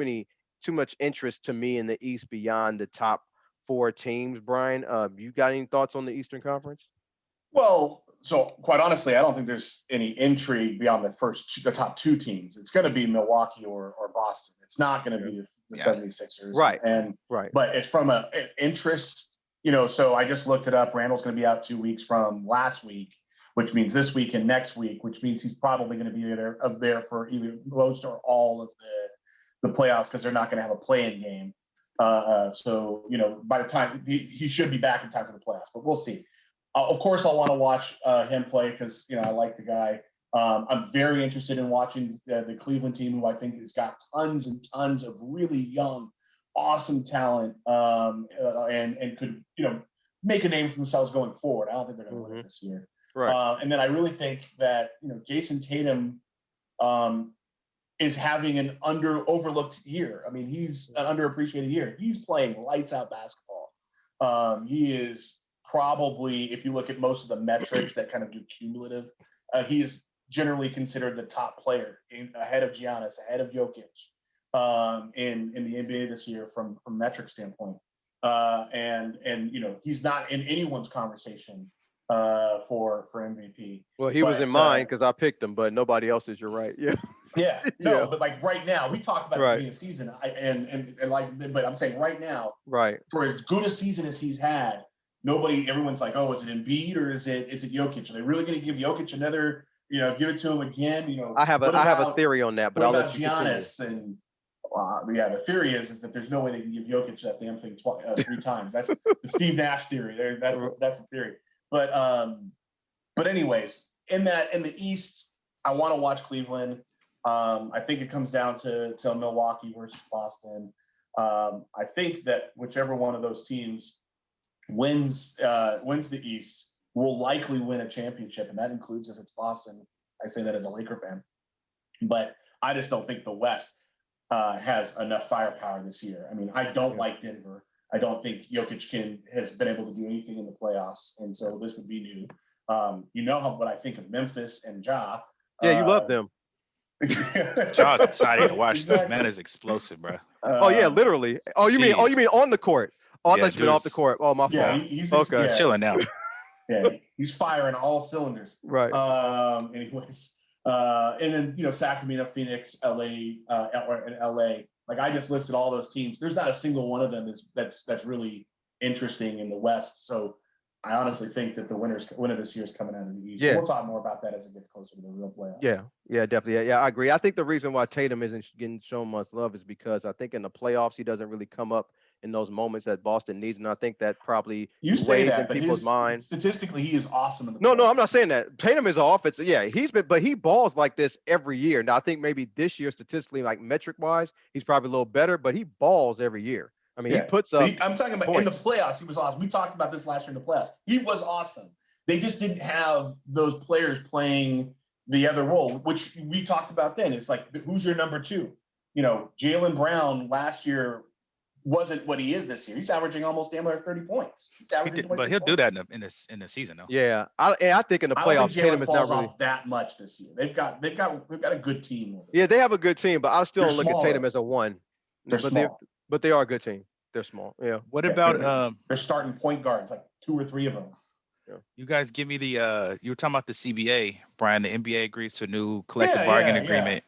much interest to me in the East beyond the top four teams. Brian, you got any thoughts on the Eastern Conference?
Well, so quite honestly, I don't think there's any intrigue beyond the top two teams. It's going to be Milwaukee or Boston. It's not going to be the 76ers.
Right.
But it's from an interest, so I just looked it up. Randall's going to be out 2 weeks from last week, which means this week and next week, which means he's probably going to be there for either most or all of the playoffs because they're not going to have a play-in game. So by the time he should be back in time for the playoffs, but we'll see. Of course, I'll want to watch him play because I like the guy. I'm very interested in watching the Cleveland team, who I think has got tons and tons of really young, awesome talent, and could make a name for themselves going forward. I don't think they're going to win it this year.
Right.
And then I really think that Jason Tatum is having an overlooked year. I mean, he's an underappreciated year. He's playing lights out basketball. He is probably, if you look at most of the metrics that kind of do cumulative, he is generally considered the top player ahead of Giannis, ahead of Jokic in the NBA this year from metric standpoint. And he's not in anyone's conversation for MVP.
Well, he was in mine because I picked him, but nobody else is. You're right. Yeah.
Yeah. No, but like right now, we talked about the beginning of the season, but I'm saying right now,
right,
for as good a season as he's had, everyone's like, oh, is it Embiid or is it Jokic? Are they really going to give Jokic another, give it to him again?
I have a theory on that, but I'll let you
Giannis continue. And the theory is that there's no way they can give Jokic that damn thing 3 times. That's the Steve Nash theory. That's the theory. But anyways, in the East, I want to watch Cleveland. I think it comes down to Milwaukee versus Boston. I think that whichever one of those teams wins the East will likely win a championship, and that includes if it's Boston. I say that as a Laker fan, but I just don't think the West has enough firepower this year. I mean, I don't like Denver. I don't think Jokic has been able to do anything in the playoffs, and so this would be new. What I think of Memphis and Ja.
Yeah, you love them.
Ja's exciting to watch. Exactly. Man is explosive, bro.
Oh yeah, literally. Oh, you mean on the court? Oh, I thought you meant off the court. Oh, my fault.
He's
chilling now.
Yeah, he's firing all cylinders.
Right.
Anyways, and then Sacramento, Phoenix, LA, and LA. Like I just listed all those teams. There's not a single one of them that's really interesting in the West. So I honestly think that the winner this year is coming out of the East. Yeah. We'll talk more about that as it gets closer to the real playoffs.
Yeah, definitely. Yeah, I agree. I think the reason why Tatum isn't getting so much love is because I think in the playoffs he doesn't really come up in those moments that Boston needs, and I think that probably
weighs in
people's mind.
Statistically, he is awesome in the
playoffs. No, I'm not saying that. Tatum is an offensive. Yeah, but he balls like this every year. Now I think maybe this year statistically, like metric wise, he's probably a little better, but he balls every year. I mean, he puts up.
I'm talking about points. In the playoffs, he was awesome. We talked about this last year in the playoffs. He was awesome. They just didn't have those players playing the other role, which we talked about then. It's like, who's your number two? Jaylen Brown last year wasn't what he is this year. He's averaging almost damn near 30 points.
But he'll do that in the season, though.
Yeah, I think in the playoffs, Tatum is not really
off that much this year. They've got a good team.
Yeah, they have a good team, but I still don't look at Tatum as a one.
They're small.
But they are a good team. They're small. Yeah.
What about
they're starting point guards, like 2 or 3 of them.
Yeah. You guys give me the you were talking about the CBA, Brian. The NBA agrees to a new collective bargaining agreement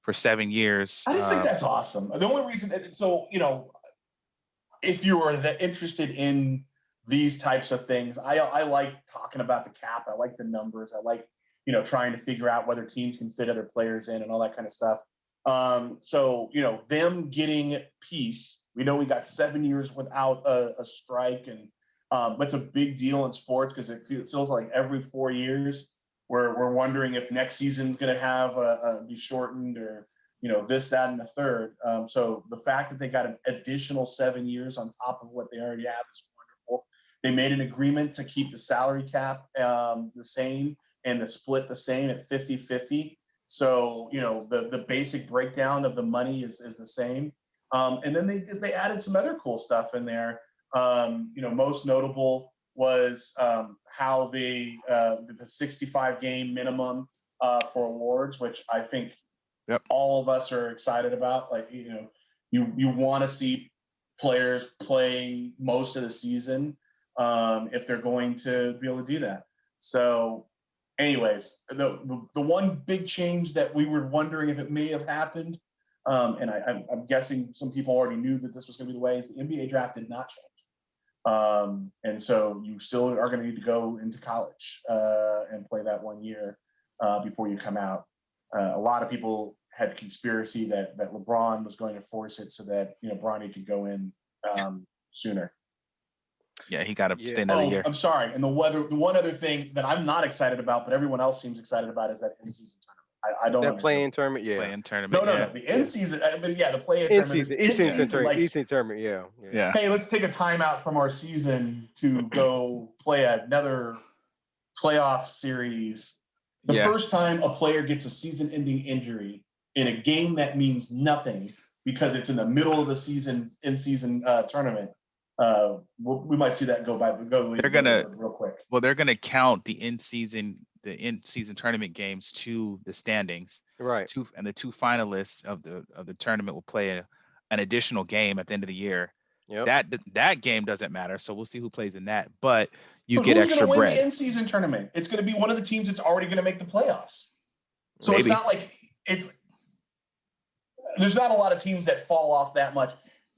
for 7 years.
I just think that's awesome. The only reason, if you are interested in these types of things, I like talking about the cap. I like the numbers. I like trying to figure out whether teams can fit other players in and all that kind of stuff. So them getting peace. We know we got 7 years without a strike, and that's a big deal in sports because it feels like every 4 years we're wondering if next season's going to have be shortened or this, that, and the third. So the fact that they got an additional 7 years on top of what they already have is wonderful. They made an agreement to keep the salary cap the same and the split the same at 50-50. So, the basic breakdown of the money is the same. And then they added some other cool stuff in there. Most notable was how the 65 game minimum for awards, which I think all of us are excited about. Like, you want to see players play most of the season if they're going to be able to do that. So anyways, the one big change that we were wondering if it may have happened, and I'm guessing some people already knew that this was going to be the way, is the NBA draft did not change. And so you still are going to need to go into college and play that 1 year before you come out. A lot of people had conspiracy that LeBron was going to force it so that Bronny could go in sooner.
Yeah, he got to stay another year.
I'm sorry. And the one other thing that I'm not excited about, but everyone else seems excited about, is that in-season tournament. I don't.
That play-in tournament, yeah.
Play-in tournament.
No. The in-season, the play-in tournament.
In-season tournament,
yeah. Hey, let's take a timeout from our season to go play another playoff series. The first time a player gets a season-ending injury in a game that means nothing because it's in the middle of the season, in-season tournament. We might see that go real quick.
Well, they're gonna count the in-season tournament games to the standings.
Right.
And the two finalists of the tournament will play an additional game at the end of the year. Yep. That game doesn't matter, so we'll see who plays in that. But get extra bread.
Who's going to win the in-season tournament? It's going to be one of the teams that's already going to make the playoffs. So Maybe. It's not like there's not a lot of teams that fall off that much.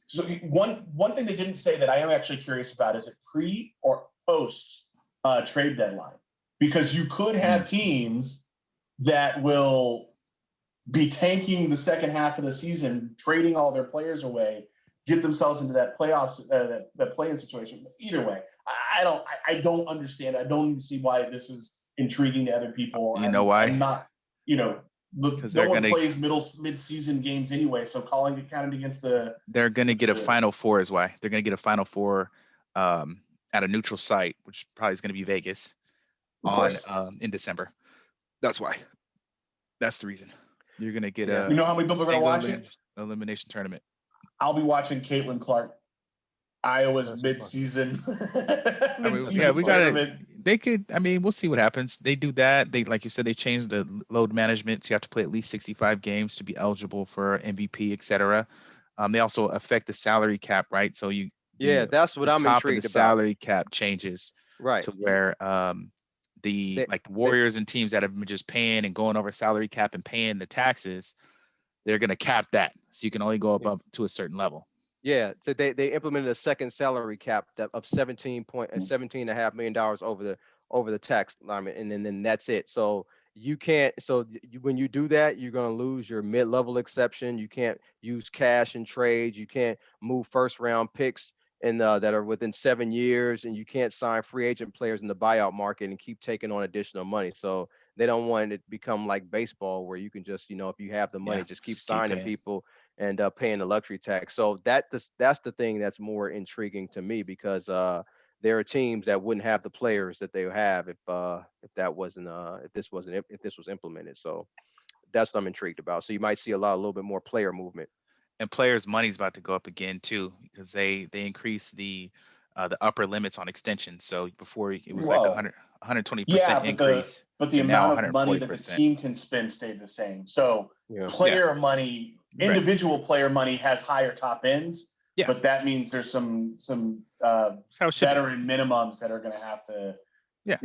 So one thing they didn't say that I am actually curious about is it pre or post trade deadline, because you could have teams that will be tanking the second half of the season, trading all their players away, get themselves into that playoffs, that play-in situation. But either way, I don't understand. I don't even see why this is intriguing to other people.
You know why?
I'm not, because no one plays mid-season games anyway, so calling it counted against the.
They're going to get a Final Four is why. They're going to get a Final Four at a neutral site, which probably is going to be Vegas in December. That's why. That's the reason. You're going to get a.
You know how many people are going to watch it?
Elimination tournament.
I'll be watching Caitlin Clark, Iowa's mid-season.
We got it. They could. We'll see what happens. They do that. They, like you said, they changed the load management, so you have to play at least 65 games to be eligible for MVP, etc. They also affect the salary cap, right? So
that's what I'm intrigued about.
The salary cap changes,
right,
to where the Warriors and teams that have been just paying and going over salary cap and paying the taxes, they're going to cap that, so you can only go above to a certain level.
Yeah, so they implemented a second salary cap of $17.5 million over the tax line, and then that's it. So you can't. So when you do that, you're going to lose your mid-level exception. You can't use cash and trade. You can't move first-round picks that are within 7 years, and you can't sign free agent players in the buyout market and keep taking on additional money. So they don't want it to become like baseball, where you can just, if you have the money, just keep signing people and paying the luxury tax. So that's the thing that's more intriguing to me, because there are teams that wouldn't have the players that they have if this was implemented. So that's what I'm intrigued about. So you might see a little bit more player movement.
And players' money's about to go up again too, because they increase the upper limits on extensions. So before it was like 120% increase.
But the amount of money that the team can spend stayed the same. So player money, individual player money has higher top ends. Yeah. But that means there's some veteran minimums that are going to have to, they're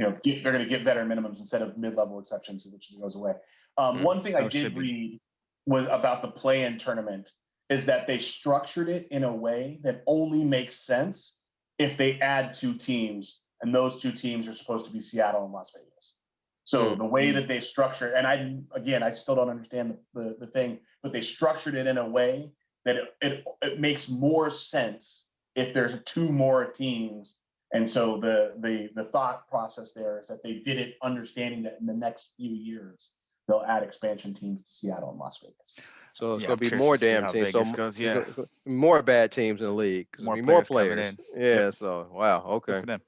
going to get veteran minimums instead of mid-level exceptions, which goes away. One thing I did read was about the play-in tournament is that they structured it in a way that only makes sense if they add two teams, and those two teams are supposed to be Seattle and Las Vegas. So the way that they structure, and I still don't understand the thing, but they structured it in a way that it makes more sense if there's two more teams. And so the thought process there is that they did it understanding that in the next few years, they'll add expansion teams to Seattle and Las Vegas.
So it's
Yeah,
gonna
I'm
be
curious
more
to see
damn
how
teams. So
Vegas goes. Yeah,
more bad teams in the league. 'Cause
more
there'll be more
players coming
players.
in. Yep,
Yeah. So wow.
good
Okay.
for them.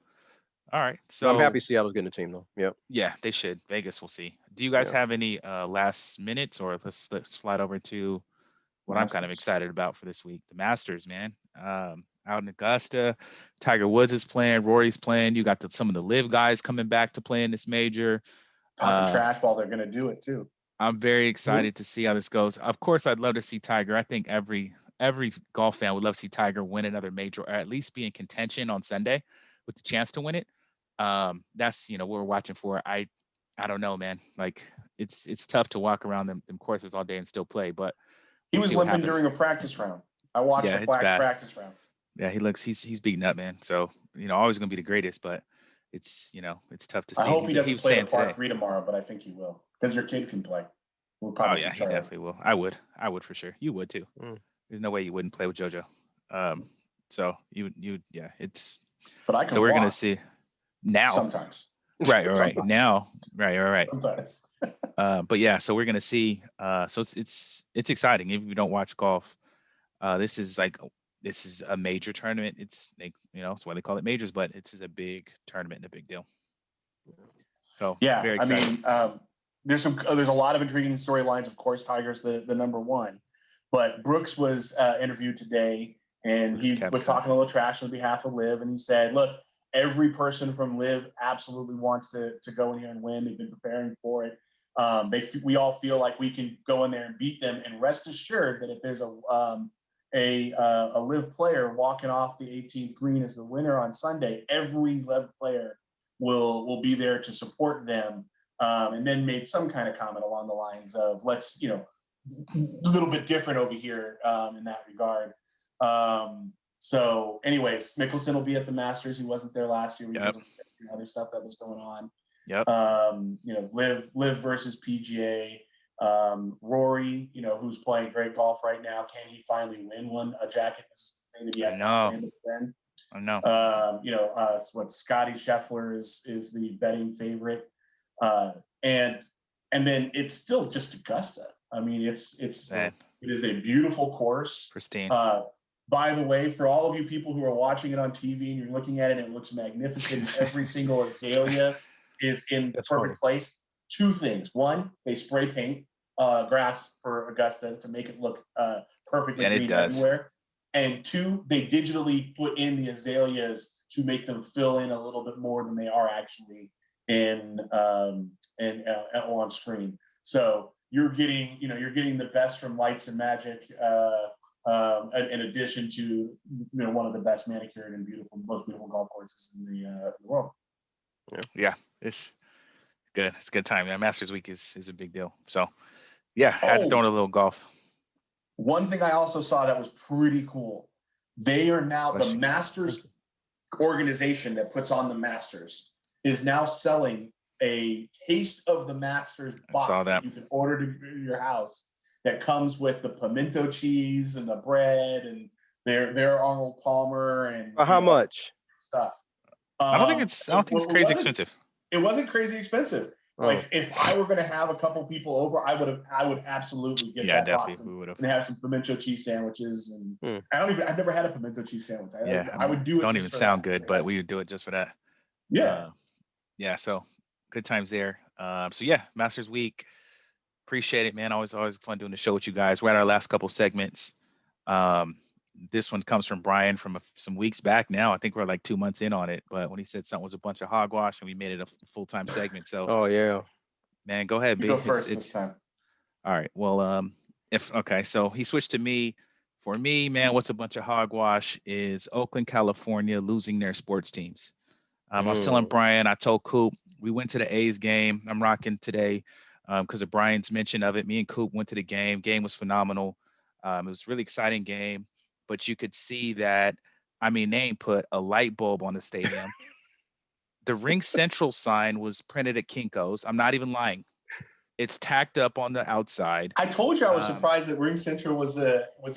All right,
But I'm
so
happy Seattle's getting a team though. Yep.
yeah, they should. Vegas, we'll see. Do you guys
Yeah.
have any last minutes, or let's slide over to what I'm kind of
Masters.
excited about for this week? The Masters, man. Out in Augusta, Tiger Woods is playing, Rory's playing. You got some of the live guys coming back to play in this major.
Talking
Uh,
trash while they're going to do it too.
I'm very excited to see how this goes. Of course, I'd love to see Tiger. I think every golf fan would love to see Tiger win another major, or at least be in contention on Sunday with the chance to win it. That's what we're watching for. I don't know, man. Like it's tough to walk around them courses all day and still play, but
He
we'll
was
see what
limping
happens.
during a practice round. I watched
Yeah,
the
it's bad.
practice round.
Yeah, he's beaten up, man. So always gonna be the greatest, but it's it's tough to
I
see.
hope he
He
doesn't
was
play the
saying
par
today.
3 tomorrow, but I think he will because your kid can play. We'll
Oh
probably see
yeah, he
Charlie.
definitely will. I would for sure. You would too.
Mm.
There's no way you wouldn't play with JoJo. So you yeah, it's
But I
so
can
we're gonna
walk
see now.
sometimes.
Right, all right.
Sometimes.
Now, right.
Sometimes.
But yeah, so we're gonna see. So it's exciting. If you don't watch golf, this is a major tournament. It's why they call it majors, but it's a big tournament and a big deal. So
Yeah,
very
I
excited.
mean, there's a lot of intriguing storylines. Of course, Tiger's the number one, but Brooks was interviewed today, and
Brooks
he was
Koepka.
talking a little trash on behalf of Liv, and he said, "Look, every person from Liv absolutely wants to go in here and win. They've been preparing for it. We all feel like we can go in there and beat them. And rest assured that if there's a Liv player walking off the 18th green as the winner on Sunday, every Liv player will be there to support them." And then made some kind of comment along the lines of, "Let's, a little bit different over here in that regard." So anyways, Mickelson will be at the Masters. He wasn't there last year because of other stuff that was going on.
Yep.
Live versus PGA. Rory, who's playing great golf right now. Can he finally win a jacket? This thing that he has not been then.
I know.
What Scotty Scheffler is the betting favorite. And then it's still just Augusta. I mean, it is a beautiful course.
Pristine.
By the way, for all of you people who are watching it on TV and you're looking at it and it looks magnificent, every single azalea is in the perfect place. Two things. One, they spray paint grass for Augusta to make it look perfectly green everywhere. And two, they digitally put in the azaleas to make them fill in a little bit more than they are actually on screen. So you're getting the best from Lights and Magic, in addition to one of the best manicured and most beautiful golf courses in the world.
Yeah, it's good. It's a good time. Yeah, Masters Week is a big deal. So yeah, had to throw in a little golf.
One thing I also saw that was pretty cool. They are now the Masters organization that puts on the Masters is now selling a taste of the Masters box that you can order to your house that comes with the pimento cheese and the bread and their Arnold Palmer and
how much
stuff.
I don't think it's crazy expensive.
It wasn't crazy expensive. Like if I were going to have a couple people over, I would absolutely get that box and have some pimento cheese sandwiches. And I've never had a pimento cheese sandwich. I would do it.
Don't even sound good, but we would do it just for that.
Yeah.
So good times there. So yeah, Masters Week. Appreciate it, man. Always fun doing the show with you guys. We're at our last couple segments. This one comes from Brian from some weeks back now. I think we're like 2 months in on it, but when he said something was a bunch of hogwash and we made it a full-time segment. So man, go ahead, B.
Go first this time.
All right. Well, so he switched to me. For me, man, what's a bunch of hogwash is Oakland, California losing their sports teams. I was telling Brian, I told Coop, we went to the A's game. I'm rocking today because of Brian's mention of it. Me and Coop went to the game. Game was phenomenal. It was a really exciting game, but you could see that, they ain't put a light bulb on the stadium. The Ring Central sign was printed at Kinko's. I'm not even lying. It's tacked up on the outside.
I told you I was surprised that Ring Central was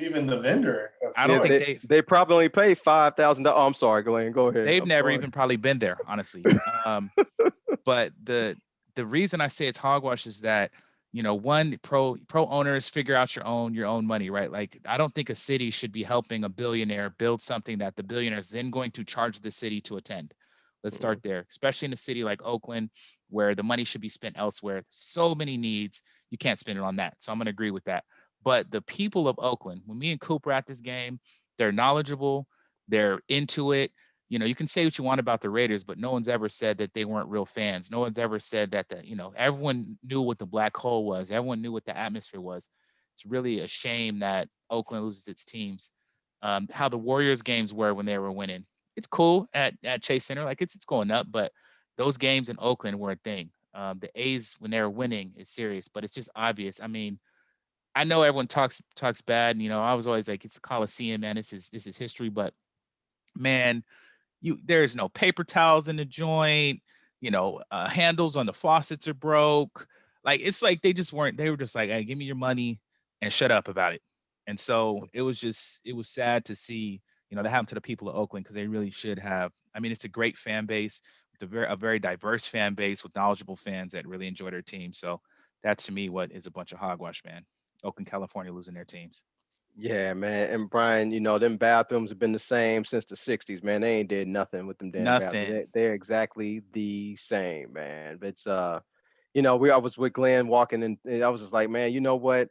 even the vendor.
I don't think
they probably only paid $5,000. Oh, I'm sorry, Glenn. Go ahead.
They've never even probably been there, honestly. But the reason I say it's hogwash is that, one pro owners figure out your own money, right? Like I don't think a city should be helping a billionaire build something that the billionaire is then going to charge the city to attend. Let's start there, especially in a city like Oakland, where the money should be spent elsewhere. So many needs, you can't spend it on that. So I'm going to agree with that. But the people of Oakland, when me and Coop were at this game, they're knowledgeable, they're into it. You can say what you want about the Raiders, but no one's ever said that they weren't real fans. No one's ever said that everyone knew what the black hole was. Everyone knew what the atmosphere was. It's really a shame that Oakland loses its teams. How the Warriors games were when they were winning. It's cool at Chase Center, like it's going up, but those games in Oakland were a thing. The A's when they were winning is serious, but it's just obvious. I mean, I know everyone talks bad, and I was always like, it's a Coliseum, man. This is history, but man, there's no paper towels in the joint. Handles on the faucets are broke. Like it's like they were just like, hey, give me your money and shut up about it. And so it was sad to see that happened to the people of Oakland, because they really should have. I mean, it's a great fan base, with a very diverse fan base with knowledgeable fans that really enjoy their team. So that's to me what is a bunch of hogwash, man. Oakland, California losing their teams.
Yeah, man. And Brian, them bathrooms have been the same since the 60s, man. They ain't did nothing with them damn bathrooms.
Nothing.
They're exactly the same, man. But it's I was with Glenn walking and I was just like, man, you know what?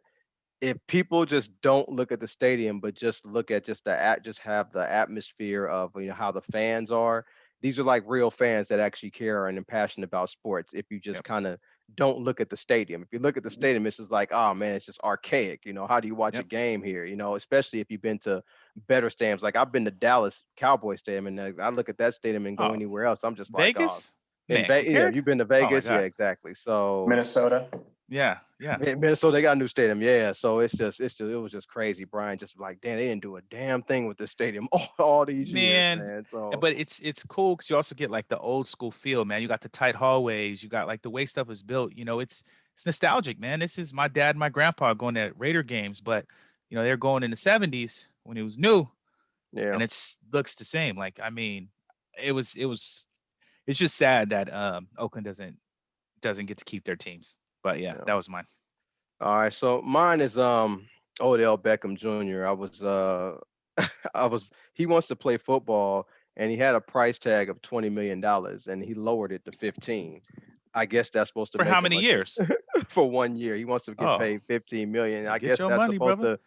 If people just don't look at the stadium, but just look at just have the atmosphere of how the fans are. These are like real fans that actually care and are passionate about sports. If you just
Yep.
kind of don't look at the stadium, if you look at the stadium, it's just like, oh man, it's just archaic. How do you watch a
Yep.
game here? Especially if you've been to better stadiums. Like I've been to Dallas Cowboy Stadium, and I look at that stadium and go
Oh,
anywhere else, I'm just like, oh,
Vegas, man, compared.
you've been to
Oh my
Vegas, yeah,
God.
exactly. So
Minnesota.
Yeah. Yeah.
Minnesota, they got a new stadium. Yeah. So it was just crazy, Brian. Just like, damn, they didn't do a damn thing with the stadium all these years,
Man,
man. So
but it's cool because you also get like the old school feel, man. You got the tight hallways, you got like the way stuff was built. It's nostalgic, man. This is my dad and my grandpa going to Raider games, but they're going in the 70s when it was new,
yeah.
and it's looks the same. Like, I mean, it's just sad that Oakland doesn't get to keep their teams. But yeah,
Yeah.
that was mine.
All right. So mine is Odell Beckham Jr. He wants to play football and he had a price tag of $20 million and he lowered it to 15. I guess that's supposed to
For how
make him
many years?
for 1 year. He wants to get
Oh,
paid 15 million. I
get
guess
your money, brother.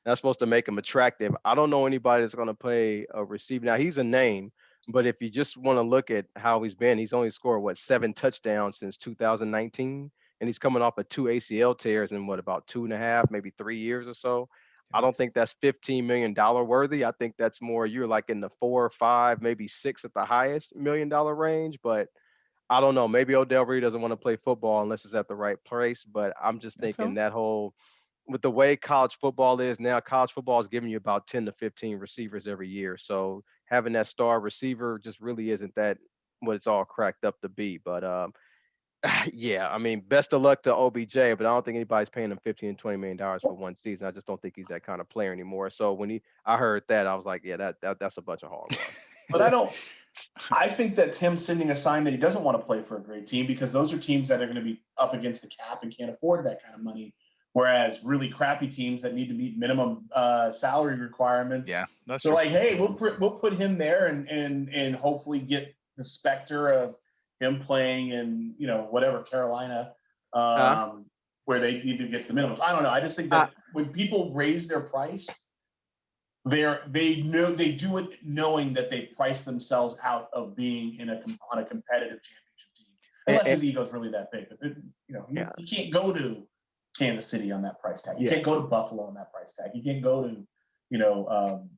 that's supposed to make him attractive. I don't know anybody that's going to play a receiver. Now he's a name, but if you just want to look at how he's been, he's only scored 7 touchdowns since 2019, and he's coming off of 2 ACL tears in about 2.5, maybe 3 years or so. I don't
Yikes.
think that's $15 million worthy. I think that's more you're like in the 4 or 5, maybe 6 at the highest $1 million range, but I don't know. Maybe Odell really doesn't want to play football unless it's at the right place. But I'm just
I feel
thinking
'em.
that whole, with the way college football is now, college football is giving you about 10 to 15 receivers every year. So having that star receiver just really isn't that what it's all cracked up to be. But yeah, I mean, best of luck to OBJ, but I don't think anybody's paying him 15 and $20 million for one season. I just don't think he's that kind of player anymore. So when I heard that, I was like, yeah, that's a bunch of hogwash.
But I think that's him sending a sign that he doesn't want to play for a great team, because those are teams that are going to be up against the cap and can't afford that kind of money. Whereas really crappy teams that need to meet minimum salary requirements,
Yeah, that's
they're
true.
like, hey, we'll put him there and hopefully get the specter of him playing in whatever Carolina, where they either get the minimums. I don't know. I just think that when people raise their price, they do it knowing that they price themselves out of being on a competitive championship team, unless his ego is really that big. But he can't go to Kansas City on that price tag. He can't go to Buffalo on that price tag. He can't go to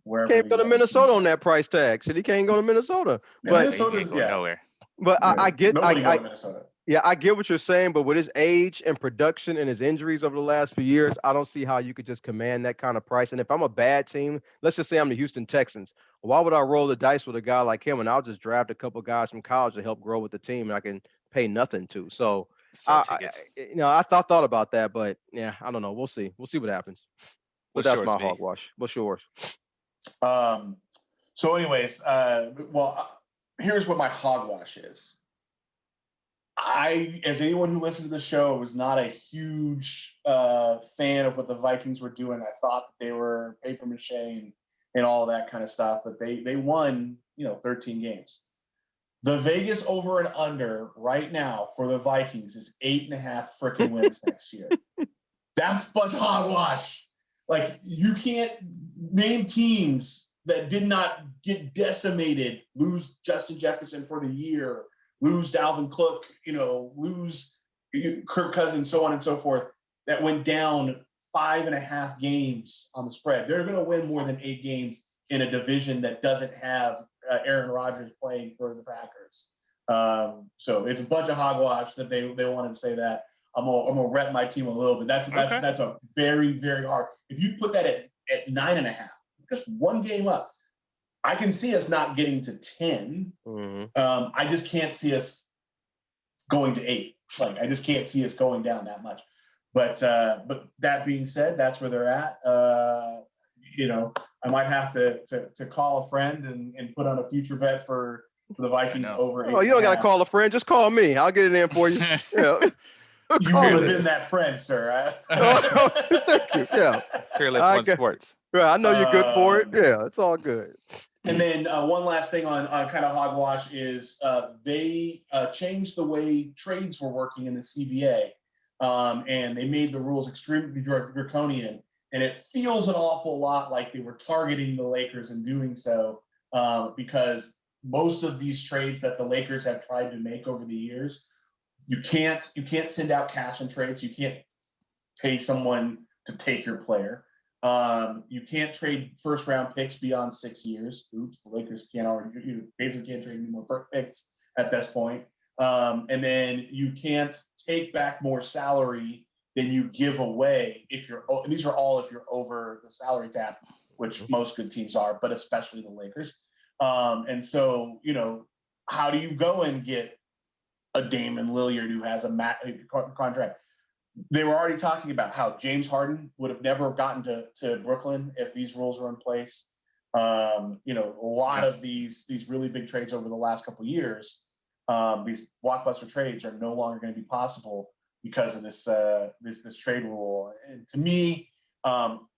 wherever.
Can't go to Minnesota on that price tag. Said he can't go to Minnesota.
Yeah,
But
Minnesota's
nowhere.
But I get
nobody go to Minnesota.
Yeah, I get what you're saying, but with his age and production and his injuries over the last few years, I don't see how you could just command that kind of price. And if I'm a bad team, let's just say I'm the Houston Texans, why would I roll the dice with a guy like him and I'll just draft a couple guys from college to help grow with the team and I can pay nothing to? So
Sell tickets.
I thought about that, but yeah, I don't know. We'll see. We'll see what happens. But
What's
that's
yours,
my
B?
hogwash. What's yours?
So anyways, here's what my hogwash is. as anyone who listened to the show, was not a huge fan of what the Vikings were doing. I thought that they were paper mache and all that kind of stuff, but they won, 13 games. The Vegas over and under right now for the Vikings is 8.5 freaking wins next year. That's a bunch of hogwash. Like, you can't name teams that did not get decimated, lose Justin Jefferson for the year, lose Dalvin Cook, lose Kirk Cousins, so on and so forth, that went down 5.5 games on the spread. They're going to win more than 8 games in a division that doesn't have Aaron Rodgers playing for the Packers. So it's a bunch of hogwash that they wanted to say that. I'm gonna rep my team a little bit. That's a very, very hard. If you put that at 9.5, just one game up, I can see us not getting to 10.
Mm-hmm.
I just can't see us going to 8. Like, I just can't see us going down that much. But that being said, that's where they're at. I might have to call a friend and put on a future bet for the Vikings over 8.
Oh, you don't got to call a friend. Just call me. I'll get it in for you. Yeah.
You would have been that friend, sir.
Thank you. Yeah.
Fearless One Sports.
Right, I know you're good for it. Yeah, it's all good.
And then one last thing on kind of hogwash is they changed the way trades were working in the CBA, and they made the rules extremely draconian. And it feels an awful lot like they were targeting the Lakers in doing so, because most of these trades that the Lakers have tried to make over the years, you can't send out cash in trades. You can't pay someone to take your player. You can't trade first round picks beyond 6 years. Oops, the Lakers basically can't trade any more picks at this point. And then you can't take back more salary than you give away if you're over the salary cap, which most good teams are, but especially the Lakers. And so, how do you go and get a Damon Lillard who has a contract? They were already talking about how James Harden would have never gotten to Brooklyn if these rules were in place. A lot of these really big trades over the last couple of years, these blockbuster trades are no longer going to be possible because of this trade rule. And to me,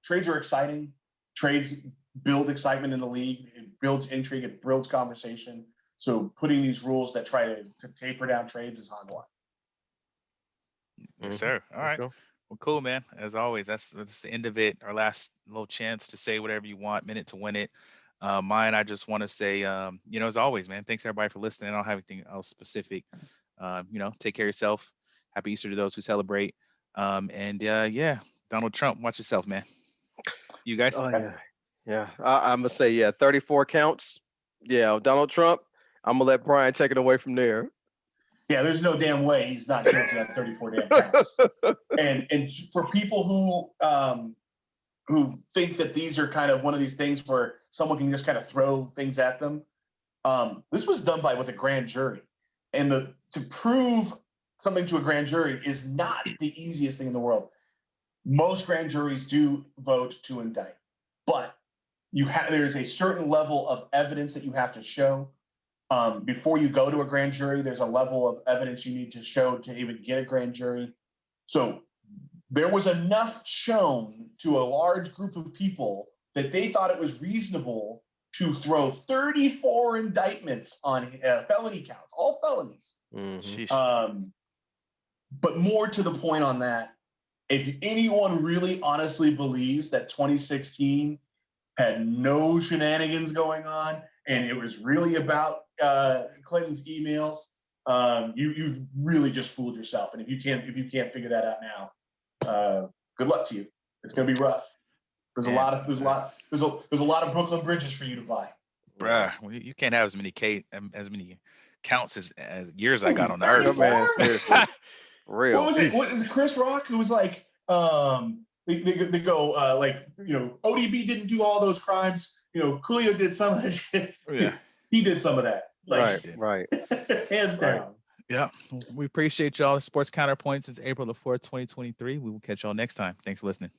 trades are exciting. Trades build excitement in the league. It builds intrigue. It builds conversation. So putting these rules that try to taper down trades is hogwash.
Yes, sir. All right. Well, cool, man. As always, that's the end of it. Our last little chance to say whatever you want, minute to win it. Mine, I just want to say, as always, man, thanks everybody for listening. I don't have anything else specific. Take care of yourself. Happy Easter to those who celebrate. Donald Trump, watch yourself, man. You guys?
Oh, yeah. Yeah. I'm going to say, 34 counts. Yeah, Donald Trump. I'm going to let Brian take it away from there.
Yeah, there's no damn way he's not guilty on 34 damn counts. And for people who think that these are kind of one of these things where someone can just kind of throw things at them, this was done with a grand jury. And to prove something to a grand jury is not the easiest thing in the world. Most grand juries do vote to indict, but there's a certain level of evidence that you have to show. Before you go to a grand jury, there's a level of evidence you need to show to even get a grand jury. So there was enough shown to a large group of people that they thought it was reasonable to throw 34 indictments on felony count, all felonies.
Mm-hmm.
But more to the point on that, if anyone really honestly believes that 2016 had no shenanigans going on and it was really about Clinton's emails, you've really just fooled yourself. And if you can't figure that out now, good luck to you. It's gonna be rough. There's a lot of Brooklyn bridges for you to buy.
Bruh, you can't have as many counts as years I got on the earth.
Man, real.
What was it? What is it, Chris Rock who was like, they go ODB didn't do all those crimes. Coolio did some of that shit.
Yeah.
He did some of that.
Right.
Hands down.
Yeah. We appreciate y'all. Sports Counterpoints. It's April the 4th, 2023. We will catch y'all next time. Thanks for listening.